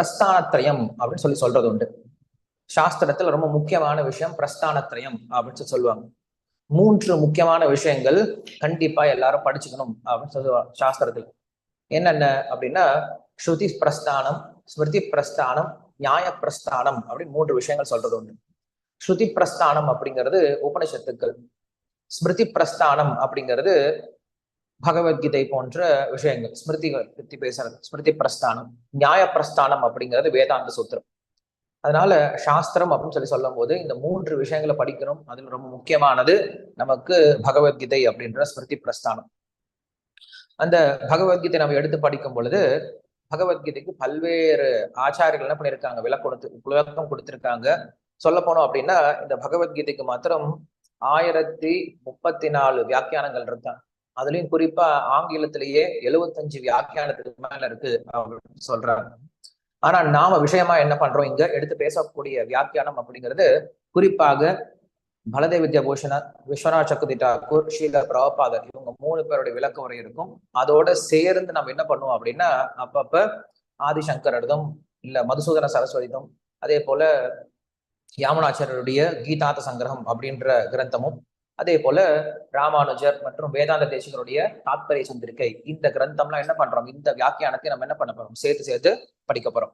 பிரஸ்தானத்திரயம் அப்படின்னு சொல்றது உண்டு. சாஸ்திரத்துல ரொம்ப முக்கியமான விஷயம் பிரஸ்தானத்திரயம் அப்படின்னு சொல்லுவாங்க. 3 முக்கியமான விஷயங்கள் கண்டிப்பா எல்லாரும் படிச்சுக்கணும் அப்படின்னு சொல்லுவாங்க சாஸ்திரத்துல. என்னென்ன அப்படின்னா ஸ்ருதி பிரஸ்தானம், ஸ்மிருதி பிரஸ்தானம், நியாய பிரஸ்தானம் அப்படின்னு 3 விஷயங்கள் சொல்றது உண்டு. ஸ்ருதி பிரஸ்தானம் அப்படிங்கிறது உபனிஷத்துக்கள், ஸ்மிருதி பிரஸ்தானம் அப்படிங்கிறது பகவத்கீதை போன்ற விஷயங்கள், ஸ்மிருதி பத்தி பேசுறது ஸ்மிருதி பிரஸ்தானம். நியாய பிரஸ்தானம் அப்படிங்கிறது வேதாந்த சூத்திரம். அதனால சாஸ்திரம் அப்படின்னு சொல்லும் போது இந்த 3 விஷயங்களை படிக்கணும். அதுல ரொம்ப முக்கியமானது நமக்கு பகவத்கீதை அப்படின்ற ஸ்மிருதி பிரஸ்தானம். அந்த பகவத்கீதை நம்ம எடுத்து படிக்கும் பொழுது பகவத்கீதைக்கு பல்வேறு ஆச்சாரியர்கள் என்ன பண்ணியிருக்காங்க, விளக்கம் கொடுத்திருக்காங்க. சொல்ல போனோம் அப்படின்னா இந்த பகவத்கீதைக்கு மாத்திரம் 1034 வியாக்கியானங்கள் இருக்காங்க. அதுலயும் குறிப்பா ஆங்கிலத்திலேயே 75 வியாக்கியானத்துக்கு மேல இருக்கு அப்படின்னு சொல்றாங்க. ஆனா நாம விஷயமா என்ன பண்றோம், இங்க எடுத்து பேசக்கூடிய வியாக்கியானம் அப்படிங்கிறது குறிப்பாக பலதேவ வித்யாபூஷண, விஸ்வநாத் சக்கரவர்த்தி தாக்கூர், ஸ்ரீல பிரபுபாதர், இவங்க 3 பேருடைய விளக்க உரை இருக்கும். அதோட சேர்ந்து நம்ம என்ன பண்ணுவோம் அப்படின்னா அப்பப்ப ஆதிசங்கரதும் இல்ல மதுசூதன சரஸ்வதிதும், அதே போல யாமுனாச்சாரியருடைய கீதாந்த சங்கிரகம் அப்படின்ற கிரந்தமும், அதே போல ராமானுஜர் மற்றும் வேதாந்த தேசிகருடைய தாத்பரிய சந்திரிகை, இந்த கிரந்தம்லாம் என்ன பண்றோம், இந்த வியாக்கியானத்தை நம்ம என்ன பண்ண போறோம், சேர்த்து படிக்க போறோம்.